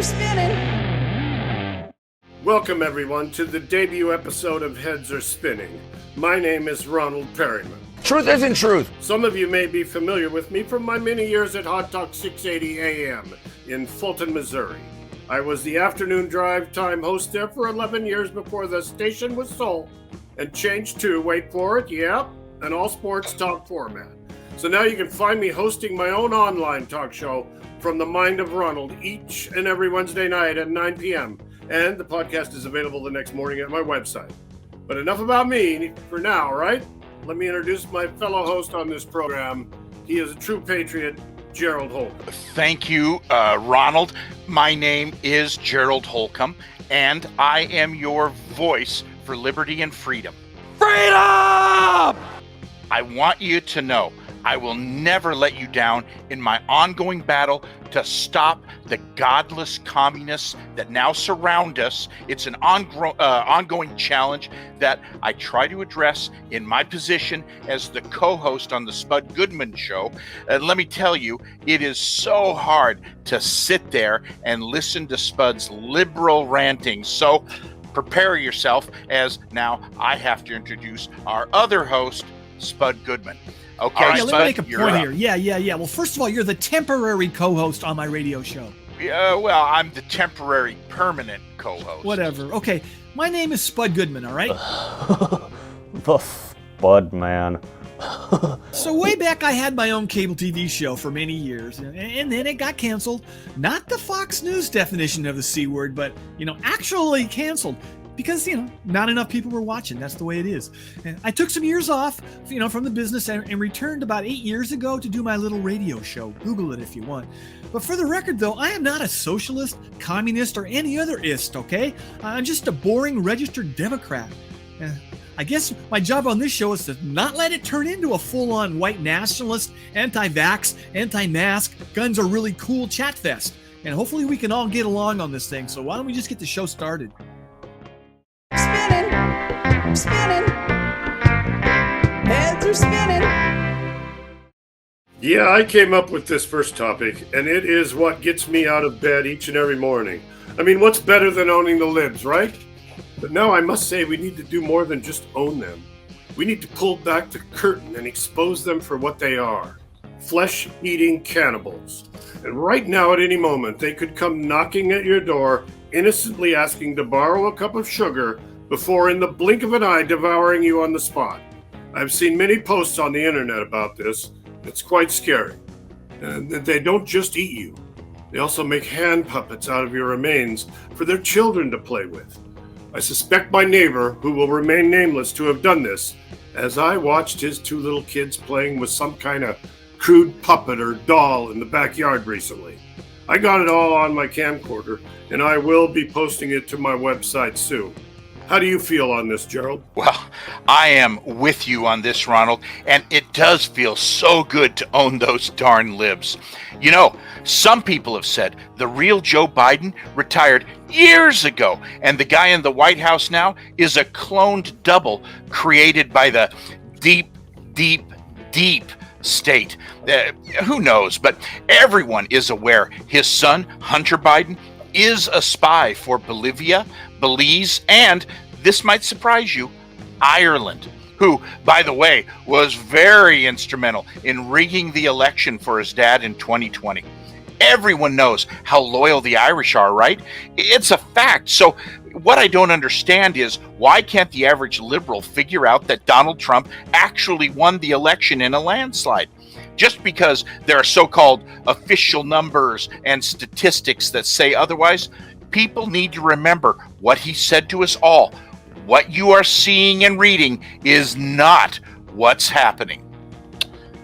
are spinning. Welcome, everyone, to the debut episode of Heads Are Spinning. My name is Ronald Perryman. Truth isn't truth. Some of you may be familiar with me from my many years at Hot Talk 680 AM in Fulton, Missouri. I was the afternoon drive time host there for 11 years before the station was sold and changed to, wait for it, an all-sports talk format. So now you can find me hosting my own online talk show from the Mind of Ronald each and every Wednesday night at 9 p.m. And the podcast is available the next morning at my website. But enough about me for now, right? Let me introduce my fellow host on this program. He is a true patriot, Gerald Holcolmb. Thank you, Ronald. My name is Gerald Holcolmb, and I am your voice for liberty and freedom. Freedom! I want you to know I will never let you down in my ongoing battle to stop the godless communists that now surround us. It's an ongoing challenge that I try to address in my position as the co-host on the Spud Goodman show. And let me tell you, it is so hard to sit there and listen to Spud's liberal ranting. So prepare yourself, as now I have to introduce our other host, Spud Goodman. Okay, right, Spud, let me make a point up. here. Yeah. Well, first of all, you're the temporary co-host on my radio show. Well, I'm the temporary permanent co-host. Whatever. Okay, my name is Spud Goodman, all right? The Spud man. So way back, I had my own cable TV show for many years, and then it got canceled. Not the Fox News definition of the C word, but, actually canceled. Because, not enough people were watching. That's the way it is. And I took some years off, from the business and returned about 8 years ago to do my little radio show. Google it if you want. But for the record, though, I am not a socialist, communist, or any other ist, okay? I'm just a boring registered Democrat. I guess my job on this show is to not let it turn into a full-on white nationalist, anti-vax, anti-mask, guns are really cool chat fest. And hopefully we can all get along on this thing. So why don't we just get the show started? Spinning. Heads are spinning. Yeah, I came up with this first topic, and it is what gets me out of bed each and every morning. I mean, what's better than owning the libs, right? But now I must say we need to do more than just own them. We need to pull back the curtain and expose them for what they are. Flesh-eating cannibals. And right now, at any moment, they could come knocking at your door, innocently asking to borrow a cup of sugar before in the blink of an eye devouring you on the spot. I've seen many posts on the internet about this. It's quite scary. And they don't just eat you. They also make hand puppets out of your remains for their children to play with. I suspect my neighbor, who will remain nameless, to have done this, as I watched his two little kids playing with some kind of crude puppet or doll in the backyard recently. I got it all on my camcorder, and I will be posting it to my website soon. How do you feel on this, Gerald? Well, I am with you on this, Ronald, and it does feel so good to own those darn libs. Some people have said the real Joe Biden retired years ago, and the guy in the White House now is a cloned double created by the deep state. Who knows? But everyone is aware his son, Hunter Biden, is a spy for Bolivia, Belize, and, this might surprise you, Ireland, who, by the way, was very instrumental in rigging the election for his dad in 2020. Everyone knows how loyal the Irish are, right? It's a fact. So what I don't understand is, why can't the average liberal figure out that Donald Trump actually won the election in a landslide? Just because there are so-called official numbers and statistics that say otherwise, people need to remember what he said to us all. What you are seeing and reading is not what's happening.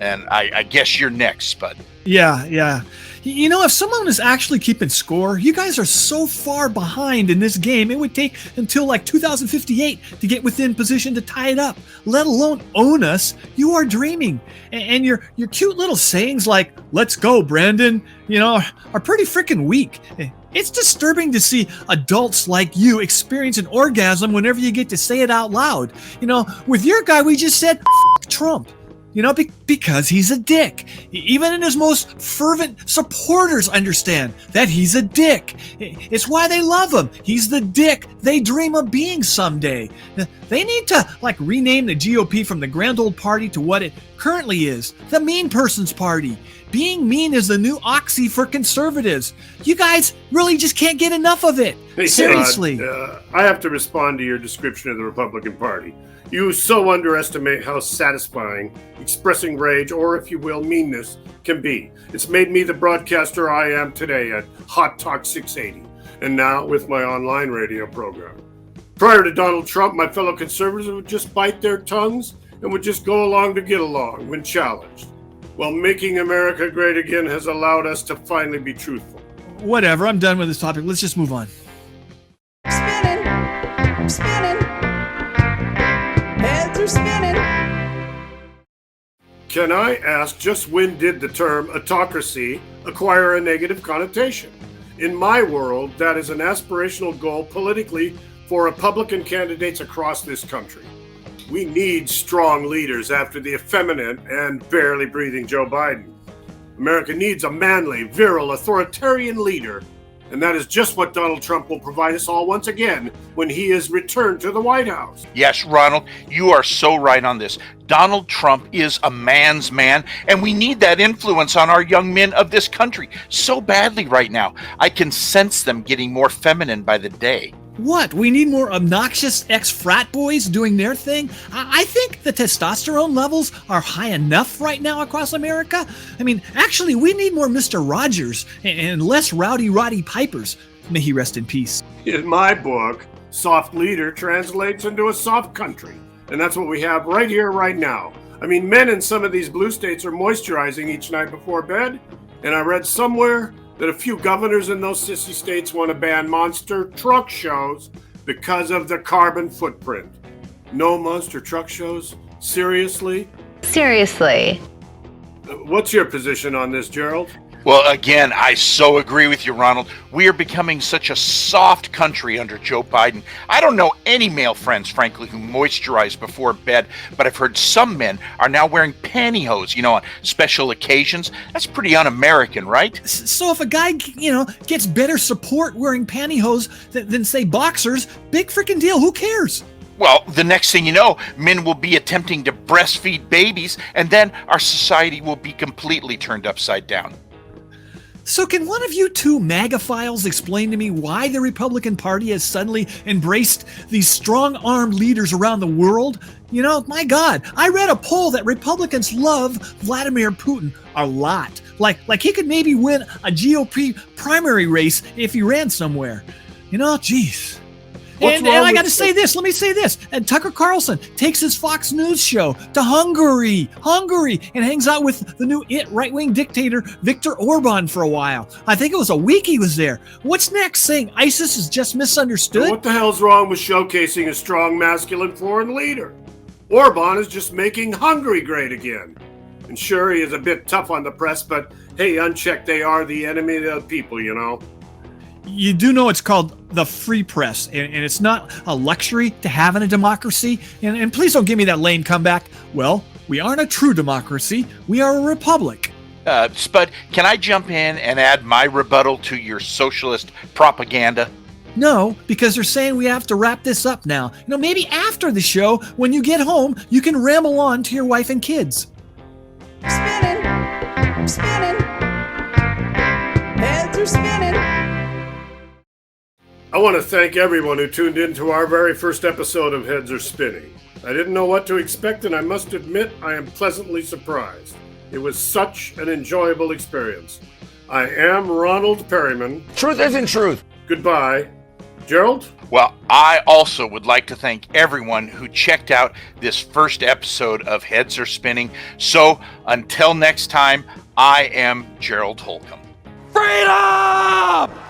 And I guess you're next, Spud. Yeah. If someone is actually keeping score, you guys are so far behind in this game, it would take until 2058 to get within position to tie it up, let alone own us. You are dreaming. And your cute little sayings like, "Let's go, Brandon," are pretty freaking weak. It's disturbing to see adults like you experience an orgasm whenever you get to say it out loud. With your guy, we just said, "F*** Trump." Because he's a dick. Even in his most fervent supporters understand that he's a dick. It's why they love him. He's the dick they dream of being someday. They need to, rename the GOP from the grand old party to what it currently is, the mean person's party. Being mean is the new oxy for conservatives. You guys really just can't get enough of it. Hey, Seriously. I have to respond to your description of the Republican Party. You so underestimate how satisfying expressing rage, or if you will, meanness, can be. It's made me the broadcaster I am today at Hot Talk 680, and now with my online radio program. Prior to Donald Trump, my fellow conservatives would just bite their tongues and would just go along to get along when challenged. Well, making America great again has allowed us to finally be truthful. Whatever, I'm done with this topic. Let's just move on. Spinning, spinning, heads are spinning. Can I ask, just when did the term autocracy acquire a negative connotation? In my world, that is an aspirational goal politically for Republican candidates across this country. We need strong leaders after the effeminate and barely breathing Joe Biden. America needs a manly, virile, authoritarian leader, and that is just what Donald Trump will provide us all once again when he is returned to the White House. Yes, Ronald, you are so right on this. Donald Trump is a man's man, and we need that influence on our young men of this country so badly right now. I can sense them getting more feminine by the day. What? We need more obnoxious ex-frat boys doing their thing? I think the testosterone levels are high enough right now across America. I mean, actually, we need more Mr. Rogers and less rowdy Roddy Pipers. May he rest in peace. In my book, soft leader translates into a soft country, and that's what we have right here, right now. I mean, men in some of these blue states are moisturizing each night before bed, and I read somewhere that a few governors in those sissy states want to ban monster truck shows because of the carbon footprint. No monster truck shows? Seriously? Seriously. What's your position on this, Gerald? Well, again, I so agree with you, Ronald. We are becoming such a soft country under Joe Biden. I don't know any male friends, frankly, who moisturize before bed, but I've heard some men are now wearing pantyhose, on special occasions. That's pretty un-American, right? So if a guy, gets better support wearing pantyhose than say boxers, big freaking deal. Who cares? Well, the next thing you know, men will be attempting to breastfeed babies, and then our society will be completely turned upside down. So can one of you two MAGA-philes explain to me why the Republican Party has suddenly embraced these strong-armed leaders around the world? My God, I read a poll that Republicans love Vladimir Putin a lot. Like he could maybe win a GOP primary race if he ran somewhere. Geez. And I got to say this. Let me say this. And Tucker Carlson takes his Fox News show to Hungary, and hangs out with the new right-wing dictator Viktor Orban for a while. I think it was a week he was there. What's next? Saying ISIS is just misunderstood? What the hell's wrong with showcasing a strong, masculine foreign leader? Orban is just making Hungary great again. And sure, he is a bit tough on the press, but hey, unchecked, they are the enemy of the people, You do know it's called the free press, and it's not a luxury to have in a democracy. And please don't give me that lame comeback. Well, we aren't a true democracy. We are a republic. Spud, can I jump in and add my rebuttal to your socialist propaganda? No, because they're saying we have to wrap this up now. Maybe after the show, when you get home, you can ramble on to your wife and kids. Spinning, spinning, heads are spinning. I want to thank everyone who tuned in to our very first episode of Heads Are Spinning. I didn't know what to expect, and I must admit I am pleasantly surprised. It was such an enjoyable experience. I am Ronald Perryman. Truth isn't truth. Goodbye. Gerald? Well, I also would like to thank everyone who checked out this first episode of Heads Are Spinning. So, until next time, I am Gerald Holcolmb. Freedom!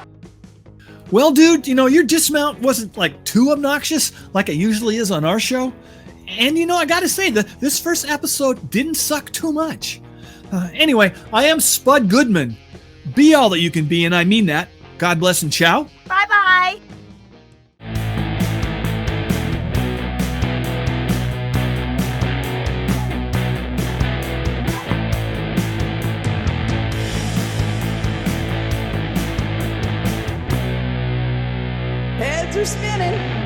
Well, dude, your dismount wasn't too obnoxious like it usually is on our show. And I gotta say that this first episode didn't suck too much. Anyway, I am Spud Goodman. Be all that you can be, and I mean that. God bless and ciao. Bye-bye. they're spinning.